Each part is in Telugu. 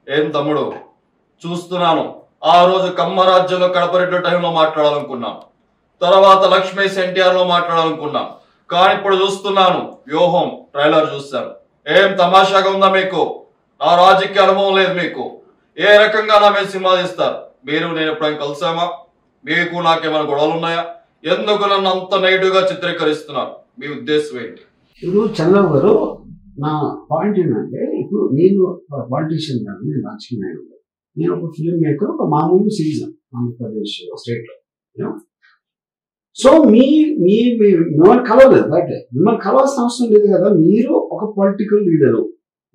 ఏం తమ్ముడు చూస్తున్నాను. ఆ రోజు కమ్మరాజ్యంలో కడపరెడ్డి టైంలో మాట్లాడాలనుకున్నాం, తర్వాత లక్ష్మీస్ ఎన్టీఆర్ లో మాట్లాడాలనుకున్నాం. కానీ ఇప్పుడు చూస్తున్నాను వ్యూహం ట్రైలర్ చూస్తాను. ఏం తమాషాగా ఉందా మీకు? నా రాజకీయ అనుభవం లేదు మీకు. ఏ రకంగా నా మీద సినిమా తీస్తారు? మీరు నేను ఎప్పుడైనా కలిసామా? మీకు నాకేమైనా గొడవలు ఉన్నాయా? ఎందుకు నన్ను అంత నెగిటివ్ గా చిత్రీకరిస్తున్నారు? మీ ఉద్దేశం ఏంటి? ఇప్పుడు చంద్రబాబు గారు, నా పాయింట్ ఏంటంటే, ఇప్పుడు నేను పాలిటీషియన్ కాదు, నేను రాజకీయ నాయకుడు, నేను ఒక ఫిల్మ్ మేకర్, ఒక మామూలు సిటిజన్ ఆంధ్రప్రదేశ్ స్టేట్ లో. సో మిమ్మల్ని కలవలేదు, రైట్? మిమ్మల్ని కలవాల్సిన అవసరం లేదు కదా. మీరు ఒక పొలిటికల్ లీడరు,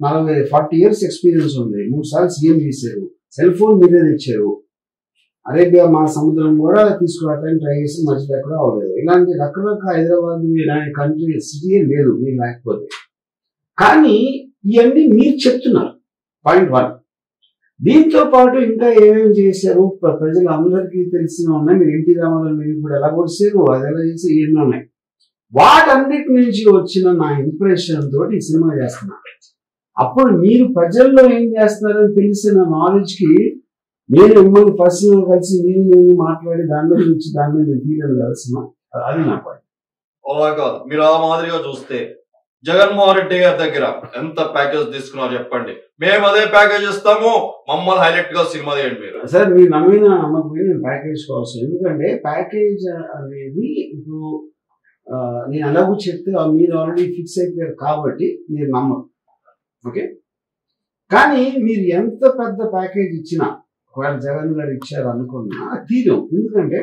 40 years ఎక్స్పీరియన్స్ ఉంది, 3 సార్లు సీఎం చేశారు, సెల్ ఫోన్ మీరే తెచ్చారు, అరేబియా మా సముద్రం కూడా తీసుకురావడానికి ట్రై చేసి మధ్యలో ఎక్కడ అవ్వలేదు. ఇలాంటి రకరకాల హైదరాబాద్ ఇలాంటి కంట్రీ సిటీ లేదు మీరు లేకపోతే. కానీ ఇవన్నీ మీరు చెప్తున్నారు, పాయింట్ 1. దీంతో పాటు ఇంకా ఏమేమి చేశారు ప్రజలు అందరికీ తెలిసిన ఉన్నాయి. మీరు ఎన్టీ రామారావు మీరు ఇప్పుడు ఎలా కొడిసారు, అది ఎలా చేసి ఎన్నో ఉన్నాయి. వాటన్నిటి నుంచి వచ్చిన నా ఇంప్రెషన్ తోటి ఈ సినిమా చేస్తున్నారు. అప్పుడు మీరు ప్రజల్లో ఏం చేస్తున్నారని తెలిసిన నాలెడ్జ్ కి నేను మిమ్మల్ని పర్సనల్ కలిసి నేను మాట్లాడి దాని నుంచి దాని మీద తీయడం కదా సినిమా. అది నా పాయింట్. అలా కాదు, మీరు ఆ మాదిరిగా చూస్తే జగన్మోహన్ రెడ్డి గారి దగ్గర ఎంత ప్యాకేజ్ తీసుకున్నారు చెప్పండి, మేము అదే ప్యాకేజ్ ఇస్తాము, మమ్మల్ని హైలైట్ గా సినిమా తీయండి. మీరు సార్ మీరు నమ్మిన నమ్మకపోయినా ప్యాకేజ్ కోసం, ఎందుకంటే ప్యాకేజ్ అనేది ఇప్పుడు నేను అలాగూ చెప్తే మీరు ఆల్రెడీ ఫిక్స్ అయిపోయారు కాబట్టి మీరు నమ్మరు, ఓకే. కానీ మీరు ఎంత పెద్ద ప్యాకేజ్ ఇచ్చినా, ఒకవేళ జగన్ గారు ఇచ్చారు అనుకున్నా తీయడం. ఎందుకంటే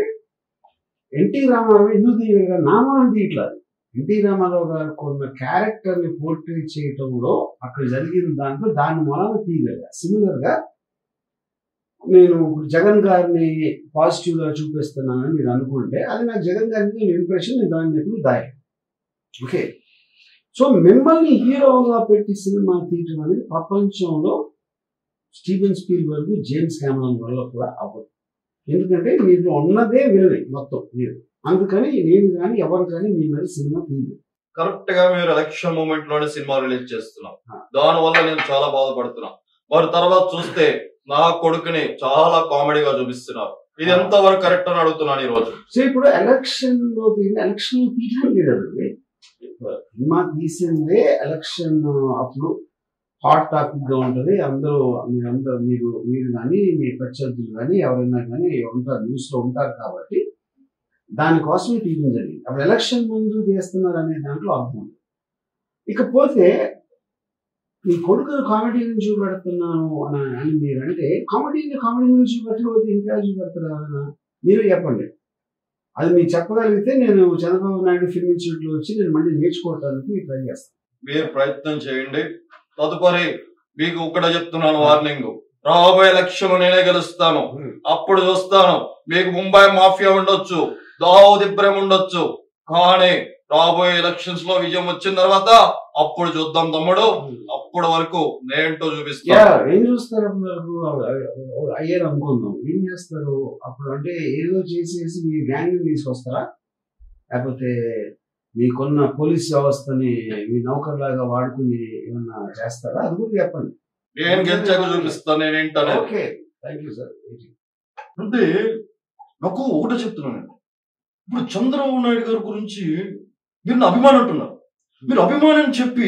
ఎన్టీ రామారావు ఎందుకు తీయగా నామాన్ని తీయట్లేదు. ఎన్టీ రామారావు గారు కొన్న క్యారెక్టర్ ని పోర్ట్రే చేయటంలో అక్కడ జరిగిన దాంట్లో దాని మూలాన తీయగలిగా. సిమిలర్ గా నేను జగన్ గారిని పాజిటివ్ గా చూపిస్తున్నానని మీరు అనుకుంటే అది నాకు జగన్ గారి ఇంప్రెషన్, నేను దాన్ని ఎప్పుడు దాయి, ఓకే. సో మిమ్మల్ని హీరోగా పెట్టి సినిమా తీయటం అనేది ప్రపంచంలో స్టీవెన్ స్పీల్బర్గ్, జేమ్స్ కెమెరాన్ వల్ల కూడా అవ్వదు. ఎందుకంటే మీరు ఉన్నదే వినలే మొత్తం మీరు, అందుకని నేను కానీ ఎవరు కానీ మీ మీద సినిమా తీయలేదు. కరెక్ట్ గా మీరు ఎలక్షన్ మూమెంట్ లోనే సినిమా రిలీజ్ చేస్తున్నాం, దాని వల్ల నేను చాలా బాధపడుతున్నా. మరి తర్వాత చూస్తే నా కొడుకుని చాలా కామెడీగా చూపిస్తున్నారు. ఇది ఎంత వరకు కరెక్ట్ అని అడుగుతున్నాను ఈ రోజు. సో ఇప్పుడు ఎలక్షన్ లో తీయడం లేదండి, సినిమా తీసిందే ఎలక్షన్ అప్పుడు హాట్ టాపిక్ గా ఉంటది. అందరూ మీరు కానీ మీ ప్రత్యర్థులు కానీ ఎవరైనా కానీ ఉంటారు, న్యూస్ లో ఉంటారు కాబట్టి దానికోసమే తీయడం జరిగింది. అప్పుడు ఎలక్షన్ ముందు తీస్తున్నారు అనే దాంట్లో అర్థం ఉంది. ఇకపోతే మీ కొడుకు కామెడీ నుంచి చూపెడుతున్నాను అని మీరు అంటే, కామెడీ నుంచి చూపెట్టకపోతే ఇంకా చూపెడతారు ఎవరైనా? మీరు చెప్పండి. అది మీరు చెప్పగలిగితే నేను చంద్రబాబు నాయుడు ఫిల్మ్ ఇన్స్టిట్యూట్ లో వచ్చి నేను మళ్ళీ నేర్చుకోవడానికి ట్రై చేస్తాను. మీరు ప్రయత్నం చేయండి. తదుపరి మీకు ఒకటే చెప్తున్నాను వార్నింగ్, రాబోయే ఎలక్షన్ నేనే గెలుస్తాను. అప్పుడు చూస్తాను, మీకు ముంబై మాఫియా ఉండొచ్చు, దావుద్ ఇబ్రహీం ఉండొచ్చు, కానీ రాబోయే ఎలక్షన్స్ లో విజయం వచ్చిన తర్వాత అప్పుడు చూద్దాం తమ్ముడు. అప్పటి వరకు నేంటో చూపిస్తాను. ఏం చూస్తారు అయ్యారు అనుకుందాం, ఏం చేస్తారు అప్పుడు? అంటే ఏదో చేసేసి మీ గ్యాంగ్ తీసుకొస్తారా, లేకపోతే మీకున్న పోలీస్ వ్యవస్థని మీ నౌకర్లాగా వాడుకుని ఏమన్నా చేస్తారా? అది కూడా చెప్పండి. నేను గెలిచాక చూపిస్తాను నేనేంటాను. Okay, thank you sir. అంటే నాకు ఒకటే చెప్తున్నాను, ఇప్పుడు చంద్రబాబు నాయుడు గారి గురించి మీరు నా అభిమానం అంటున్నారు. మీరు అభిమానం చెప్పి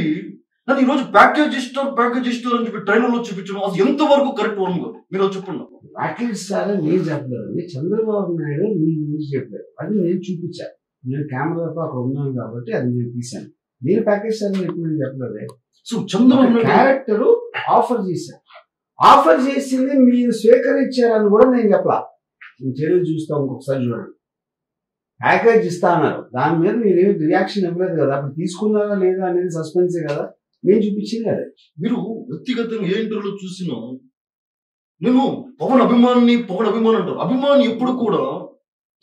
నన్ను ఈరోజు ప్యాకేజ్ ఇస్తారు అని చెప్పి ట్రైలర్లో చూపించడం అది ఎంతవరకు కరెక్ట్ వరం గారు? మీరు చెప్పండి. ప్యాకేజ్ ఇస్తారని నేను చెప్పలేదు, చంద్రబాబు నాయుడు మీ గురించి చెప్పారు, అది నేను చూపించాను. నేను కెమెరాతో అక్కడ ఉన్నాను కాబట్టి అది నేను తీశాను. నేను ప్యాకేజ్ ఇస్తారని ఎప్పుడు నేను చెప్పలేదు. So Chandrababu Naidu character offer చేశాను, ఆఫర్ చేసింది మీరు స్వీకరించారని కూడా నేను చెప్పలా. నేను చర్యలు చూస్తాం, ఇంకొకసారి చూడండి. ప్యాకేజ్ ఇస్తా అన్నారు, దాని మీద మీరు ఏమి రియాక్షన్ ఇవ్వలేదు కదా, అప్పుడు తీసుకున్నారా లేదా అనేది సస్పెన్సే కదా, నేను చూపించింది అదే. మీరు వ్యక్తిగతంగా ఏ ఇంటర్వ్యూలో చూసినా నేను పవన్ అభిమాని అంటారు. అభిమాని ఎప్పుడు కూడా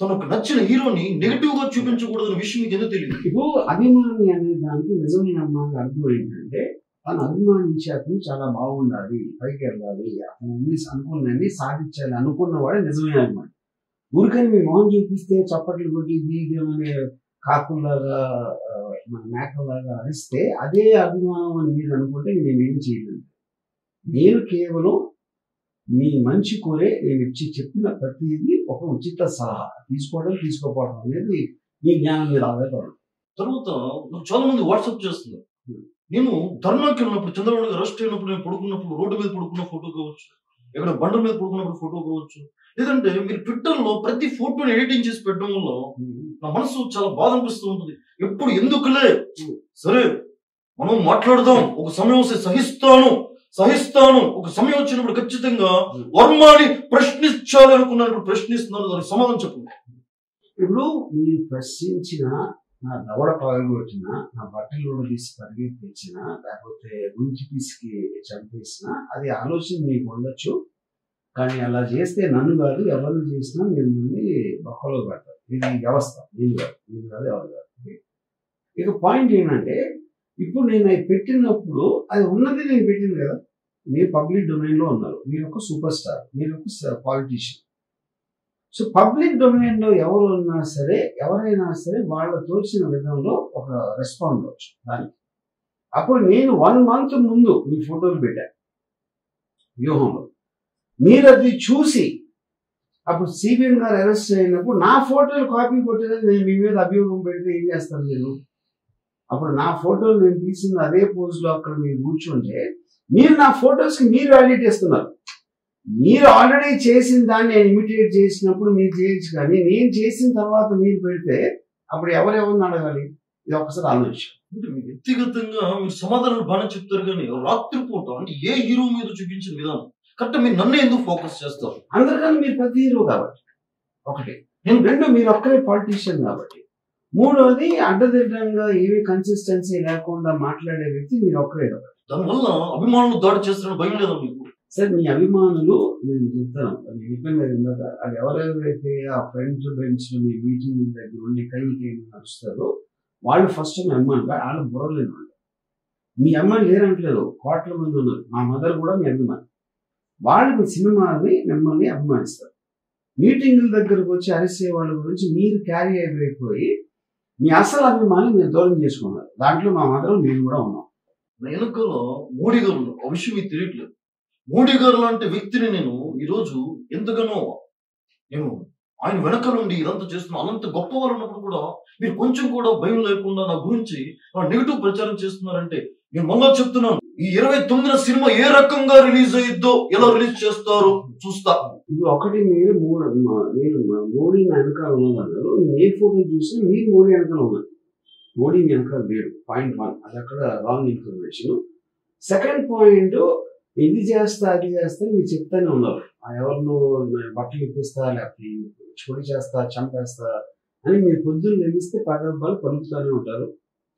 తనకు నచ్చిన హీరోని నెగిటివ్ గా చూపించకూడదన్న విషయం మీకు ఎందుకు తెలియదు? ఇప్పుడు అభిమాని అనే దానికి నిజమైన అభిమానికి అర్థం ఏంటంటే, తను అభిమానించే అతను చాలా బాగుండాలి, పైకి వెళ్ళాలి, అతను అనుకున్నది సాధించాలి అనుకున్నవాడే నిజమైన అభిమాని. ఊరికని మీ మొహం చూపిస్తే చప్పట్లు కొట్టి దీగమనే కాకుల్లాగా మేకలాగా అరిస్తే అదే అభిమానం అని మీరు అనుకుంటే నేనేం చేయలేదు. నేను కేవలం మీ మంచి కోరే నేను ఇచ్చి చెప్పిన ప్రతిదీ ఒక ఉచిత సలహా. తీసుకోవడం తీసుకోకపోవడం అనేది మీ జ్ఞానం మీద ఆధారపడదు. తర్వాత నాకు చాలా మంది వాట్సాప్ చేస్తున్నారు. నేను ధర్నాకి వెళ్ళినప్పుడు, చంద్రబాబు గారు అరెస్ట్ అయినప్పుడు, నేను పడుకున్నప్పుడు రోడ్డు మీద పడుకున్న ఫోటో కావచ్చు, ఎక్కడ బండ మీద పడుకున్నప్పుడు ఫోటో కావచ్చు, లేదంటే మీరు ట్విట్టర్ లో ప్రతి ఫోటోని ఎడిటింగ్ చేసి పెట్టడం వల్ల నా మనసు చాలా బాధ అనిపిస్తూ ఉంటుంది. ఎప్పుడు ఎందుకులే, సరే మనం మాట్లాడదాం, ఒక సమయం వస్తే సహిస్తాను, ఒక సమయం వచ్చినప్పుడు ఖచ్చితంగా వర్మని ప్రశ్నించాలి అనుకున్నాను. ప్రశ్నిస్తున్నాను, దానికి సమాధానం చెప్పండి. ఇప్పుడు మీరు ప్రశ్నించిన, నా దవడ పగలగొట్టిన, నా బట్టలు తీసి పరిగెత్తించిన, లేకపోతే గుంచి తీసుకి చంపేసిన, అది ఆలోచన మీకు ఉండొచ్చు. కానీ అలా చేస్తే నన్ను కాదు, ఎవరిని చేసినా మీరు ముందు బొక్కలో పడతారు. ఇది వ్యవస్థ, నేను కాదు ఎవరు కాదు. ఇక పాయింట్ ఏంటంటే, ఇప్పుడు నేను అది పెట్టినప్పుడు అది ఉన్నది నేను పెట్టింది కదా. మీరు పబ్లిక్ డొమైన్ లో ఉన్నారు, మీరు ఒక సూపర్ స్టార్, మీరు ఒక పాలిటీషియన్. సో పబ్లిక్ డొమైన్ లో ఎవరు ఉన్నా సరే, ఎవరైనా సరే వాళ్ళ తోచిన విధంలో ఒక రెస్పాండ్ అవ్వచ్చు దానికి. అప్పుడు నేను 1 month ముందు మీ ఫోటోలు పెట్టాను వ్యూహంలో. మీరు అది చూసి అప్పుడు సిబిఎం గారు అరెస్ట్ అయినప్పుడు నా ఫోటోలు కాపీ కొట్టేది, నేను మీ మీద అభియోగం పెడితే ఏం చేస్తాను మీరు? అప్పుడు నా ఫోటోలు నేను తీసింది అదే పోజ్ లో అక్కడ మీరు కూర్చుంటే, మీరు నా ఫొటోస్ కి మీరు వాలిడేట్ చేస్తున్నారు. మీరు ఆల్రెడీ చేసిన దాన్ని నేను ఇమిటేట్ చేసినప్పుడు మీరు చేయొచ్చు, కానీ నేను చేసిన తర్వాత మీరు పెడితే అప్పుడు ఎవరెవరిని అడగాలి? ఇది ఒకసారి ఆలోచించు. అంటే వ్యక్తిగతంగా మీరు సమాధానాలు బాగా చెప్తారు, కానీ రాత్రిపూట అంటే ఏ హీరో మీద చూపించిన విధానం కరెక్ట్. మీరు నన్ను ఎందుకు ఫోకస్ చేస్తారు? అందరికన్నా మీరు ప్రతి హీరో కాబట్టి ఒకటి. నేను 2, మీరు ఒక్కరే పాలిటీషియన్ కాబట్టి. 3వది, అడ్డదిడ్డంగా ఏవి కన్సిస్టెన్సీ లేకుండా మాట్లాడే వ్యక్తి మీరు ఒక్కరే కాబట్టి. దానివల్ల అభిమానులు దాడి చేస్తున్న భయం లేదా మీకు? సార్, మీ అభిమానులు, నేను చెప్తాను, ఇందాక అది ఎవరెవరైతే ఆ ఫ్రంట్ బెంచ్ మీ మీటింగ్ దగ్గర ఉండి కైకి నడుస్తారో వాళ్ళు ఫస్ట్ మీ అమ్మాయి, వాళ్ళు బుర్రలేని వాళ్ళు. మీ అమ్మాయి లేరంటలేదు, కోట్ల మంది ఉన్నారు. మా మదర్ కూడా మీ అభిమాని. వాళ్ళు మీ సినిమాని మిమ్మల్ని అభిమానిస్తారు. మీటింగుల దగ్గరకు వచ్చి అరిసే వాళ్ళ గురించి మీరు క్యారీ అయిపోయి మీ అసలు అభిమాని మీరు దూరం చేసుకున్నారు. దాంట్లో మా మదర్ మేము కూడా ఉన్నాం. వెనుకలో మోడీ గారు ఉన్నారు, ఆ విషయం మీకు తెలియట్లేదు. మోడీ గారు లాంటి వ్యక్తిని నేను ఈరోజు ఎంతగానో నేను ఆయన వెనక నుండి ఇదంతా చేస్తున్నా. అనంత గొప్ప వాళ్ళు ఉన్నప్పుడు కూడా మీరు కొంచెం కూడా భయం లేకుండా నా గురించి నెగిటివ్ ప్రచారం చేస్తున్నారంటే, నేను మళ్ళా చెప్తున్నాను, ఈ 29వ సినిమా ఏ రకంగా రిలీజ్ అయ్యిద్దో, ఎలా రిలీజ్ చేస్తారో చూస్తా. ఇది ఒకటి. మీరు మోడీ వెనకాల ఉన్నారు. నేను ఏ ఫోటో చూసినా మీరు మోడీ వెనకాల ఉన్నారు. మోడీ వెనకాల లేడు. పాయింట్ 1, అది అక్కడ రాంగ్ ఇన్ఫర్మేషన్. సెకండ్ పాయింట్, ఇది చేస్తా అది చేస్తా మీరు చెప్తానే ఉన్నారు. ఎవరినో బట్టలు ఇప్పిస్తా, లేకపోతే చొడి చేస్తా, చంపేస్తా అని మీరు పొద్దున్న లెగిస్తే పదబ్బాలు పలుకుతూనే ఉంటారు.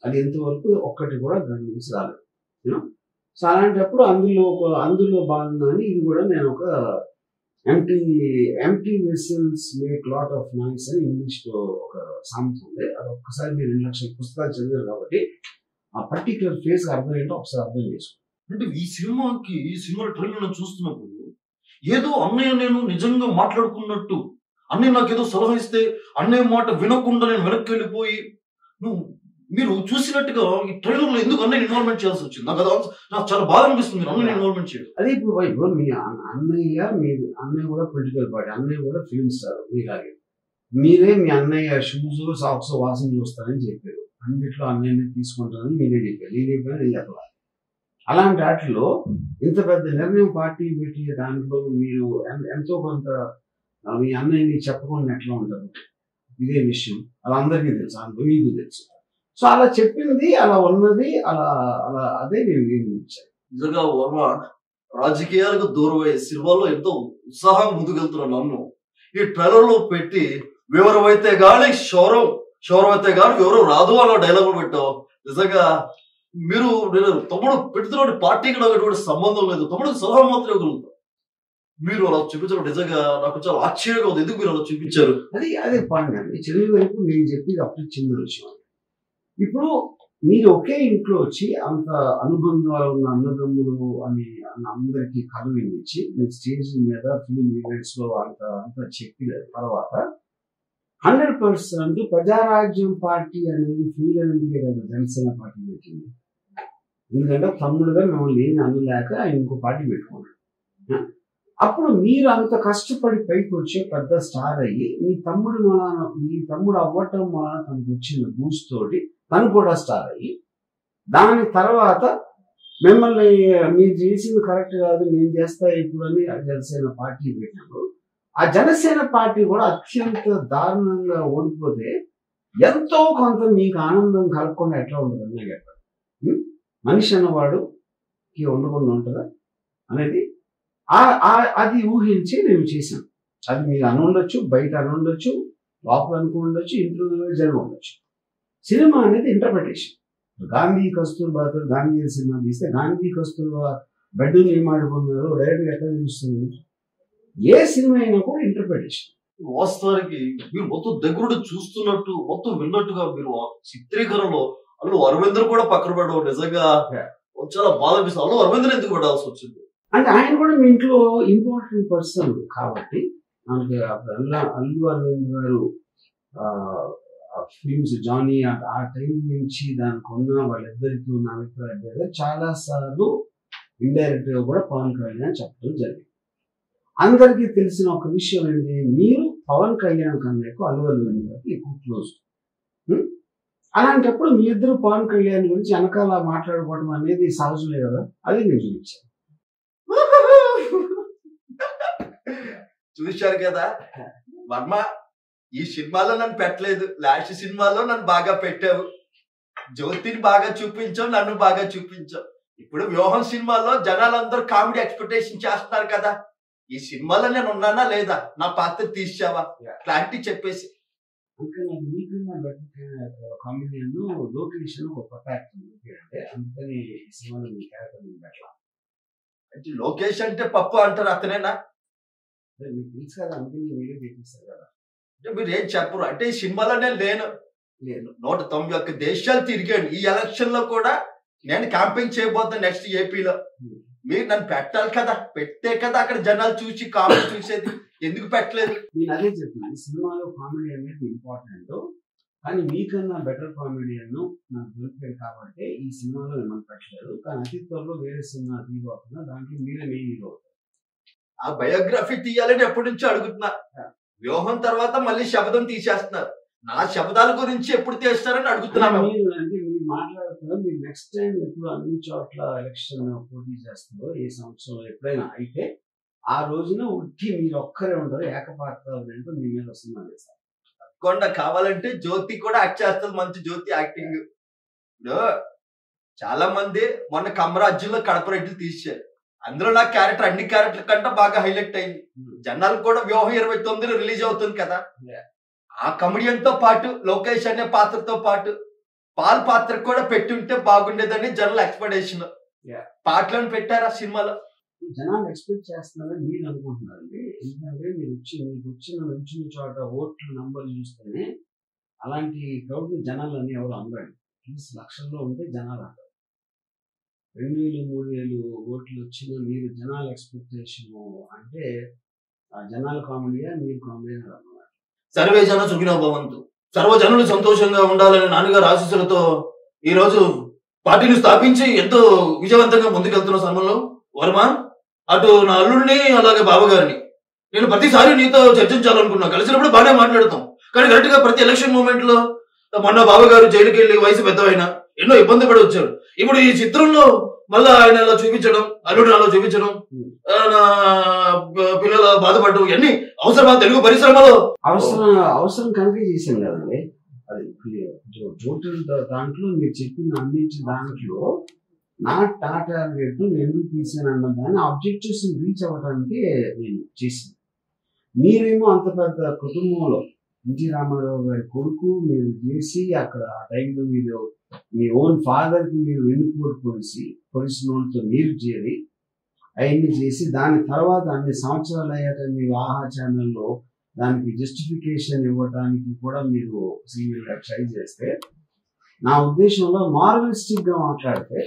అది ఎంతవరకు ఒక్కటి కూడా దాని నుంచి రాలేదు. సో అలాంటప్పుడు అందులో భాగంగా ఇది కూడా నేను ఒక empty vessels make lot of noise అని ఇంగ్లీష్ లో ఒక సామెత ఉంది. అది ఒక్కసారి మీరు 2 లక్షల పుస్తకాలు చదివారు కాబట్టి ఆ పర్టికులర్ ఫేస్ అర్థం ఏంటో ఒకసారి అర్థం చేసుకోండి. అంటే ఈ సినిమా ట్రైలర్ చూస్తున్నప్పుడు ఏదో అన్నయ్య నేను నిజంగా మాట్లాడుకున్నట్టు, అన్నయ్య నాకేదో సలహా ఇస్తే అన్నయ్య మాట వినకుండా నేను వెనక్కి వెళ్ళిపోయి, మీరు చూసినట్టుగా ఈ ట్రైలర్ లో ఎందుకు అన్నయ్య ఇన్వాల్వ్మెంట్ చేయాల్సి వచ్చింది? నాకు చాలా బాధ అనిపిస్తుంది అన్నయ్య ఇన్వాల్వ్మెంట్ చేయడం. అదే ఇప్పుడు మీ అన్నయ్య కూడా పొలిటికల్ పార్టీ, అన్నయ్య కూడా ఫిల్మ్ స్టార్ మీలాగే. మీరే మీ అన్నయ్య షూస్ సాక్స్ వాసన చూస్తారని చెప్పారు. అన్నిట్లో అన్నయ్యని తీసుకుంటారని మీరే చెప్పారు. నేను చెప్పాలి. అలాంటి వాటిలో ఇంత పెద్ద నిర్ణయం పార్టీ పెట్టి దాంట్లో మీరు ఎంతో కొంత మీ అన్నయ్యని చెప్పకుండా ఎట్లా ఉంటారు? ఇదే విషయం అలా అందరికీ తెలుసు, మీకు తెలుసు. సో అలా చెప్పింది, అలా ఉన్నది, అలా అలా అదే నేను ఇచ్చాను. నిజంగా వర్మ రాజకీయాలకు దూరం అయ్యే సినిమాలో ఎంతో ఉత్సాహంగా ముందుకెళ్తున్న నన్ను ఈ ట్రైలర్ లో పెట్టి వివరమైతే గాని శౌరమైతే గాని వివరం రాదు అన్న డైలాగులు పెట్టావు. నిజంగా మీరు తమ్ముడు పెడుతున్న పార్టీకి నాకు ఎటువంటి సంబంధం లేదు, తమ్ముడికి సలహా మాత్రమే ఇవ్వగలుగుతాం. మీరు అలా చూపించడం నిజంగా నాకు చాలా ఆశ్చర్యంగా ఉంది. ఎందుకు మీరు అలా చూపించారు? అదే పాయింట్ అండి. చిన్న వైపు నేను చెప్పేది అప్పుడు చిన్న విషయం. ఇప్పుడు మీరు ఒకే ఇంట్లో వచ్చి అంత అనుబంధాలు ఉన్న అన్నదమ్ములు అని అందరికీ కథ వినిపించి మీరు స్టేజ్ మీద ఫిలిం ఈవెంట్స్ లో అంత చెప్పిన తర్వాత 100% ప్రజారాజ్యం పార్టీ అనేది ఫీల్ అనేది కదా జనసేన పార్టీ పెట్టింది. ఎందుకంటే తమ్ముడుగా మిమ్మల్ని ఏమి అనలేక ఆయన ఇంకో పార్టీ పెట్టుకున్నాడు. అప్పుడు మీరు అంత కష్టపడి పైకి వచ్చే పెద్ద స్టార్ అయ్యి మీ తమ్ముడు అవ్వటం వలన తనకు వచ్చిన బూస్ట్ తోటి తను కూడా స్టార్ అయ్యి దాని తర్వాత మిమ్మల్ని మీరు చేసింది కరెక్ట్ కాదు నేను చేస్తా ఇప్పుడు అని జనసేన పార్టీ పెట్టినప్పుడు ఆ జనసేన పార్టీ కూడా అత్యంత దారుణంగా ఓడిపోతే ఎంతో కొంత మీకు ఆనందం కలగకుండా ఎట్లా ఉంటుంది నాకు చెప్పండి. మనిషి అన్నవాడుకి ఉండకుండా ఉంటుందా అనేది అది ఊహించి నేను చేశాను. అది మీరు అనుండొచ్చు, బయట అనుండొచ్చు, లోపల అనుకుండొచ్చు, ఇంట్లో జరిగి ఉండొచ్చు. సినిమా అనేది ఇంటర్ప్రిటేషన్. గాంధీ కస్తూర్బాతో గాంధీ సినిమా తీస్తే గాంధీ కస్తూర్బా బెడ్ ఏం ఆడుకున్నారు డైరెక్ట్గా ఎట్లా తెలుస్తుంది? ఏ సినిమా అయినా కూడా ఇంటర్ప్రిటేషన్. వాస్తవానికి మీరు మొత్తం దగ్గరుండి చూస్తున్నట్టు మొత్తం విన్నట్టుగా మీరు చిత్రీకరణలో అల్లు అరవింద్ కూడా పక్కన పెట్టడం నిజంగా చాలా బాధ అనిపిస్తుంది. అల్లు అరవింద్ ఎందుకు పెట్టాల్సి వచ్చింది అంటే ఆయన కూడా మీ ఇంట్లో ఇంపార్టెంట్ పర్సన్ కాబట్టి మనకి అల్లు అరవింద్ గారు ఫిల్మ్స్ జానీ ఆ టైం నుంచి దానికి ఉన్న వాళ్ళిద్దరికి ఉన్న అభిప్రాయం చాలా సార్లు ఇండైరెక్ట్ గా కూడా పవన్ కళ్యాణ్ చెప్పడం జరిగింది. అందరికీ తెలిసిన ఒక విషయం ఏంటి, మీరు పవన్ కళ్యాణ్ కన్నా ఎక్కువ అల్లు అరవింద్ గారికి ఎక్కువ క్లోజ్. అలాంటప్పుడు మీ ఇద్దరు పవన్ కళ్యాణ్ గురించి వెనకాల మాట్లాడుకోవడం అనేది సహజమే కదా, అది నేను చూపించాను. చూశారు కదా వర్మ, ఈ సినిమాలో నన్ను పెట్టలేదు, లాస్ట్ సినిమాలో నన్ను బాగా పెట్టావు, జ్యోతిని బాగా చూపించావు, నన్ను బాగా చూపించావు. ఇప్పుడు వ్యూహం సినిమాలో జనాలందరూ కామెడీ ఎక్స్పెక్టేషన్ చేస్తున్నారు కదా, ఈ సినిమాలో నేను ఉన్నానా లేదా, నా పాత్ర తీసావా, క్లారిటీ చెప్పేసి. కామెడియన్ లొకేషన్ ఒక కొత్త యాక్టర్ అంటే అందుకని ఈ సినిమాలో మీ క్యారెక్టర్ పెట్టాల అంటే లోకేష్ అంటే పప్పు అంటారు, అతనేనా? మీకు తెలుసు కదా, అందుకని వీడియో చేపిస్తారు కదా. అంటే మీరు ఏం చెప్పరు అంటే ఈ సినిమాలో నేను లేను 191 దేశాలు తిరిగాను. ఈ ఎలక్షన్ లో కూడా నేను క్యాంపెయిన్ చేయబోతాను నెక్స్ట్ ఏపీలో. మీరు నన్ను పెట్టాలి కదా, పెట్టే కదా అక్కడ జనాలు చూసి కామెడీ చూసేది, ఎందుకు పెట్టలేదు? నేను అదే చెప్తున్నాను, సినిమాలో కామెడీ అనేది ఇంపార్టెంట్, కానీ మీకన్నా బెటర్ కామెడియన్ నాకు దొరికాడు కాబట్టి ఈ సినిమాలో మిమ్మల్ని పెట్టలేదు. కానీ అతి త్వరలో వేరే సినిమా తీయబోతున్నా, దాంట్లో మీరే మెయిన్ హీరో. ఆ బయోగ్రఫీ తీయాలని ఎప్పటి నుంచో అడుగుతున్నా. వ్యూహం తర్వాత మళ్ళీ శబ్దం తీసేస్తున్నారు, నా శబ్దాల గురించి ఎప్పుడు తీస్తారని అడుగుతున్నాను. అంటే మీరు మాట్లాడుతున్నారు, మీరు నెక్స్ట్ టైం ఎప్పుడు అన్ని చోట్ల ఎలక్షన్ పోటీ చేస్తారో ఏ సంవత్సరం ఎప్పుడైనా అయితే ఆ రోజున ఉట్టి మీరు ఒక్కరే ఉంటారు, ఏకపాత్ర మీ మీద వస్తున్నారు సార్. తప్పకుండా కావాలంటే జ్యోతి కూడా యాక్ట్ చేస్తుంది, మంచి జ్యోతి యాక్టింగ్. ఇప్పుడు చాలా మంది మొన్న కమరాజ్యంలో కడప రెడ్డిలు తీశారు, అందులో నా క్యారెక్టర్ అన్ని క్యారెక్టర్ కంటే బాగా హైలైట్ అయింది. జనాలు కూడా వ్యూహం 29 రిలీజ్ అవుతుంది కదా, ఆ కమెడియన్ తో పాటు లోకేష్ అనే పాత్రతో పాటు పాల్ పాత్ర కూడా పెట్టుంటే బాగుండేదని జనాల ఎక్స్పెక్టేషన్. పాటలను పెట్టారా సినిమాలో? జనాలు ఎక్స్పెక్ట్ చేస్తున్నారని మీరు అనుకుంటున్నారండి. ఎందుకంటే మీకు వచ్చిన చోట ఓట్ల నంబర్ చూస్తేనే అలాంటి క్రౌడ్ జనాలు అని ఎవరు అందరండి. లక్షల్లో ఉంటే జనాలు అంటారు. 2000, 3000 ఓట్లు వచ్చిన మీరు జనాల ఎక్స్పెక్టేషన్ అంటే ఆ జనాల కామెడీయా మీరు కామెడీ అన్నమాట. సర్వే జన సుఖినో భవంతు, సర్వజనులు సంతోషంగా ఉండాలని నాన్నగారు ఆశీస్సులతో ఈ రోజు పార్టీని స్థాపించి ఎంతో విజయవంతంగా ముందుకెళ్తున్న సమయంలో వర్మ, అటు నా అల్లుడిని అలాగే బావగారిని నేను ప్రతిసారి నీతో చర్చించాలనుకున్నా, కలిసినప్పుడు బాగానే మాట్లాడతాం, కానీ కరెక్ట్ గా ప్రతి ఎలక్షన్ మూమెంట్ లో మొన్న బావగారు జైలుకి వెళ్ళి వయసు పెద్దవైన ఎన్నో ఇబ్బంది పడి వచ్చారు. ఇప్పుడు ఈ చిత్రంలో మళ్ళా ఆయన అలా చూపించడం, అల్లుడిని అలా చూపించడం, నా పిల్లల బాధపడడం, ఇవన్నీ అవసరమా తెలుగు పరిశ్రమలో? అవసరం కనుక చేశాను కదండి. అది టోటల్ దాంట్లో మీరు చెప్పిన అందించిన దాంట్లో నా టార్గెట్ నేను ఎందుకు తీసాను అన్న దాన్ని ఆబ్జెక్టివ్స్ రీచ్ అవ్వడానికి నేను చేశాను. మీరేమో అంత పెద్ద కుటుంబంలో ఎన్టీ రామారావు గారి కొడుకు మీరు చేసి అక్కడ ఆ టైంలో మీరు మీ ఓన్ ఫాదర్కి మీరు వెన్నుపోటు పొడిసిన వాళ్ళతో మీరు చేరి అవన్నీ చేసి దాని తర్వాత అన్ని సంవత్సరాలు అయ్యాక మీరు ఆహా ఛానల్లో దానికి జస్టిఫికేషన్ ఇవ్వడానికి కూడా మీరు సీరియల్గా ట్రై చేస్తే, నా ఉద్దేశంలో మార్వలిస్టిక్ గా మాట్లాడితే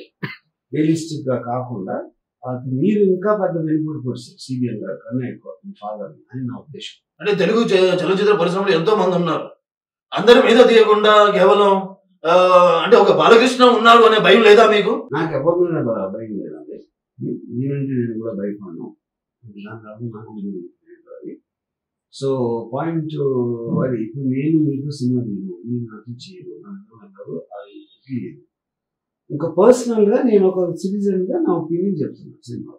రియలిస్టిక్ గా కాకుండా అది మీరు ఇంకా పెద్ద వెనుకబడి పొడిచారు సీరియల్ గా కన్నా ఎక్కువ మీ ఫాదర్ అని నా ఉద్దేశం. అంటే తెలుగు చలనచిత్ర పరిశ్రమలో ఎంతో మంది ఉన్నారు, అందరి మీద తీయకుండా కేవలం అంటే ఒక బాలకృష్ణ ఉన్నారు అనే భయం లేదా మీకు? నాకు ఎవరి మీద భయం లేదండి. నేనంటే నేను కూడా భయపడను. దాని తర్వాత నాకు అది. సో పాయింట్ అది ఇప్పుడు నేను మీకు సినిమా తీయను, మీరు నాకు చేయరు, నాకు అది లేదు. ఇంకా పర్సనల్ గా నేను ఒక సిటిజన్ గా నా ఒపీనియన్ చెప్తున్నాను సినిమా.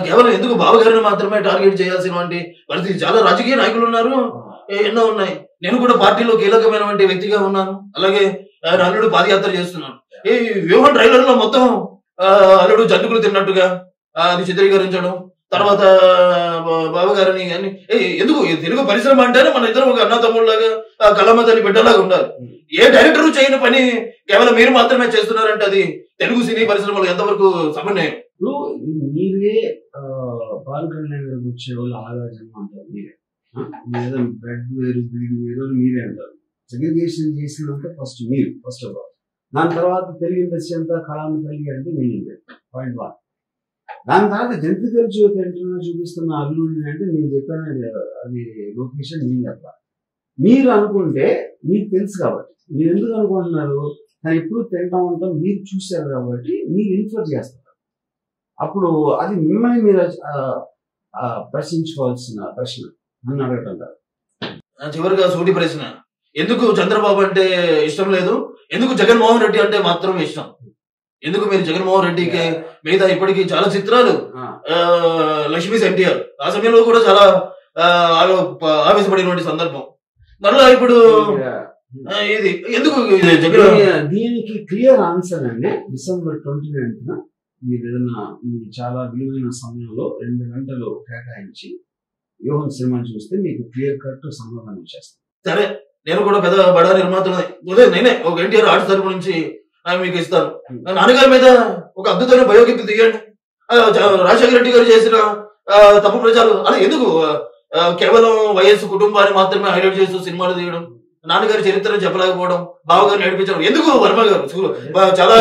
కేవలం ఎందుకు బావగారిని మాత్రమే టార్గెట్ చేయాల్సినటువంటి పరిస్థితి? చాలా రాజకీయ నాయకులు ఉన్నారు, ఎన్నో ఉన్నాయి. నేను కూడా పార్టీలో కీలకమైనటువంటి వ్యక్తిగా ఉన్నాను. అలాగే ఆయన అల్లుడు పాదయాత్ర చేస్తున్నాను. ఈ వ్యూహం ట్రైలర్ లో మొత్తం అల్లుడు జంతుకులు తిన్నట్టుగా అది చిత్రీకరించడం, తర్వాత బావగారిని అన్ని ఎందుకు తెలుగు పరిశ్రమ అంటేనే మన ఇద్దరు ఒక అన్న తమ్ముళ్ళలాగా కళ్ళమ్మతని బిడ్డలాగా ఉండాలి. ఏ డైరెక్టర్ చేయని పని కేవలం మీరు మాత్రమే చేస్తున్నారంటే అది తెలుగు సినీ పరిశ్రమలో ఎంతవరకు సమన్వయం? ఇప్పుడు మీరే పవన్ కళ్యాణ్ గారికి వచ్చే వాళ్ళు ఆలోచన అంటారు, మీరే లేదా బ్రెడ్ వేరు బ్రీడ్ వేరు మీరే అంటారు. సెగ్రిగేషన్ చేసినంత ఫస్ట్ మీరు ఫస్ట్ ఆఫ్ ఆల్. దాని తర్వాత తెలుగు ఇండస్ట్రీ అంతా కళామ తల్లి అంటే మీనింగ్ లేదు, పాయింట్ 1. దాని తర్వాత జంతికల జ్యోతి అంటున్నా చూపిస్తున్న అల్లుడిని అంటే నేను చెప్పాను అది లొకేషన్ మీరు అట్లా మీరు అనుకుంటే మీకు తెలుసు కాబట్టి. మీరు ఎందుకు అనుకుంటున్నారు? కానీ ఎప్పుడు తింటా ఉంటాం, మీరు చూశారు కాబట్టి మీరు ఇన్ఫర్ చేస్తారు. అప్పుడు అది మిమ్మల్ని మీరు ప్రశ్నించుకోవాల్సిన ప్రశ్న నన్ను అడగటం. చివరిగా సూటి ప్రశ్న, ఎందుకు చంద్రబాబు అంటే ఇష్టం లేదు, ఎందుకు జగన్మోహన్ రెడ్డి అంటే మాత్రం ఇష్టం? ఎందుకు మీరు జగన్మోహన్ రెడ్డికి మిగతా ఇప్పటికీ చాలా చిత్రాలు లక్ష్మీ ఎన్టీఆర్ ఆ సమయంలో కూడా చాలా ఆవేశపడినటువంటి సందర్భం, మరలా ఇప్పుడు ఇది ఎందుకు దీనికి క్లియర్ ఆన్సర్ అండి. December 29th మీరు ఏదైనా మీకు చాలా విలువైన సమయంలో 2 గంటలు కేటాయించి వ్యూహం సినిమా చూస్తే మీకు క్లియర్ కట్ సమాధానం చేస్తాను. సరే, నేను కూడా పెద్ద బడా నిర్మాతలు నేనే ఒక ఎన్టీఆర్ ఆర్ట్స్ తరపు నుంచి మీకు ఇస్తాను. నాన్నగారి మీద ఒక అద్భుతమైన బయోపిక్ తీయండి. రాజశేఖర రెడ్డి గారు చేసిన తప్పు ప్రచారం అలా ఎందుకు కేవలం వైఎస్ కుటుంబాన్ని మాత్రమే హైలైట్ చేస్తూ సినిమాలు తీయడం, నాన్నగారి చరిత్రను చెప్పలేకపోవడం, బావగారిని నడిపించడం ఎందుకు? వర్మ గారు చాలా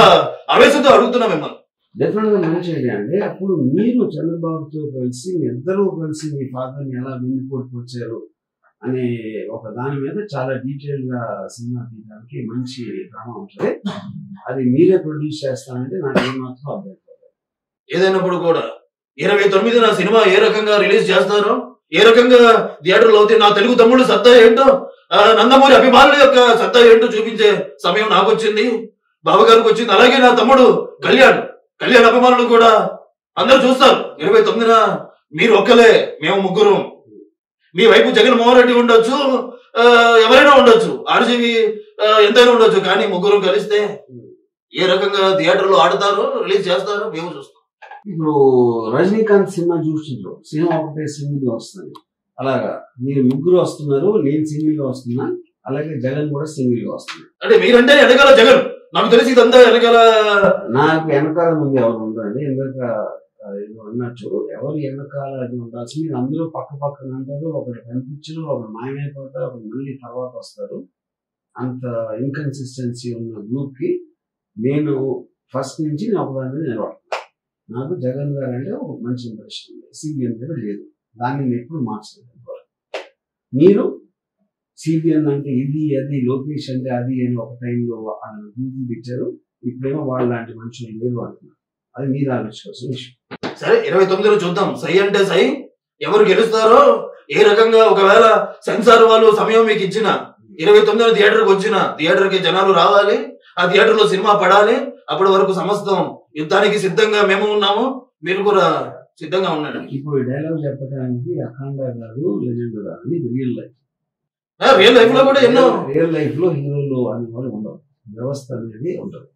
ఆవేశంతో అడుగుతున్నా మిమ్మల్ని. డెఫినెట్ గా మంచి ఐడియా అండి. అప్పుడు మీరు చంద్రబాబుతో కలిసి మీ ఇద్దరూ కలిసి మీ ఫాదర్ని ఎలా వెన్నుపోటుకొచ్చారు అనే ఒక దాని మీద చాలా డీటెయిల్ గా సినిమా తీయడానికి మంచి డ్రామా ఉంటుంది. అది మీరే ప్రొడ్యూస్ చేస్తానంటే నాకు ఏమాత్రం అభ్యంతరం. ఏదైనప్పుడు కూడా 29న సినిమా ఏ రకంగా రిలీజ్ చేస్తారో, ఏ రకంగా థియేటర్లో అవుతే నా తెలుగు తమ్ముడు సత్తా ఏంటో, నందమూరి అభిమానుల యొక్క సత్తా ఏంటో చూపించే సమయం నాకు వచ్చింది, బావగారికి వచ్చింది. అలాగే నా తమ్ముడు కళ్యాణ్ అభిమానులు కూడా అందరూ చూస్తారు. 29న మీరు ఒక్కలే, మేము ముగ్గురు. మీ వైపు జగన్మోహన్ రెడ్డి ఉండొచ్చు, ఎవరైనా ఉండొచ్చు, ఆర్జీవి ఎంతైనా ఉండొచ్చు, కానీ ముగ్గురు కలిస్తే ఏ రకంగా థియేటర్లో ఆడతారో రిలీజ్ చేస్తారో మేము చూస్తాం. ఇప్పుడు రజనీకాంత్ సినిమా చూస్తుంటారు, సినిమా ఒకటే సింగిల్ గా వస్తుంది. అలాగా మీరు ముగ్గురు వస్తున్నారు, నేను సింగిల్ గా వస్తున్నా, అలాగే జగన్ కూడా సింగిల్ గా వస్తున్నారు. అంటే మీరంటే వెనకాల జగన్, నాకు తెలిసి ఇదంతా వెనకాల. నాకు వెనకాల ముందు ఎవరు ఉండరండి. ఎందుక అన్నట్టు ఎవరు వెనకాల అది ఉండాల్సి, మీరు అందరూ పక్క పక్కన అంటారు, ఒకటి కనిపించరు, ఒకటి మాయమైపోతారు, ఒకటి మళ్ళీ తర్వాత వస్తారు. అంత ఇన్కన్సిస్టెన్సీ ఉన్న గ్రూప్ కి నేను ఫస్ట్ నుంచి నేను ఒకదాని మీద నిలబడుతున్నాను. నాకు జగన్ గారు అంటే ఒక మంచి ఇంప్రెషన్ ఉంది, సిబిఎన్ మీద లేదు, దాన్ని నేను ఎప్పుడు మార్చలేదు. మీరు సిబిఎన్ అంటే ఇది అది, లోకేష్ అంటే అది అని ఒక టైంలో గ్రూపులు ఇచ్చారు, ఇప్పుడేమో వాళ్ళ లాంటి మనుషులు లేరు అంటున్నారు. అది మీరు ఆలోచించాల్సిన విషయం. సరే, 29లో చూద్దాం. సై అంటే సై, ఎవరు గెలుస్తారో, ఏ రకంగా ఒకవేళ సెన్సార్ వాళ్ళు సమయం మీకు ఇచ్చిన 29న థియేటర్కి వచ్చిన, థియేటర్కి జనాలు రావాలి, ఆ థియేటర్ లో సినిమా పడాలి. అప్పటి వరకు సమస్తం యుద్ధానికి సిద్ధంగా మేము ఉన్నాము, మీరు కూడా సిద్ధంగా ఉండండి. ఇప్పుడు డైలాగ్ చెప్పడానికి అఖండ కాదు, లెజెండ్ కాదు, ఇది రియల్ లైఫ్. రియల్ లైఫ్ లో కూడా ఎన్నో రియల్ లైఫ్ లో హీరోలు అనేవాళ్ళు ఉండవు, వ్యవస్థ అనేది ఉంటుంది.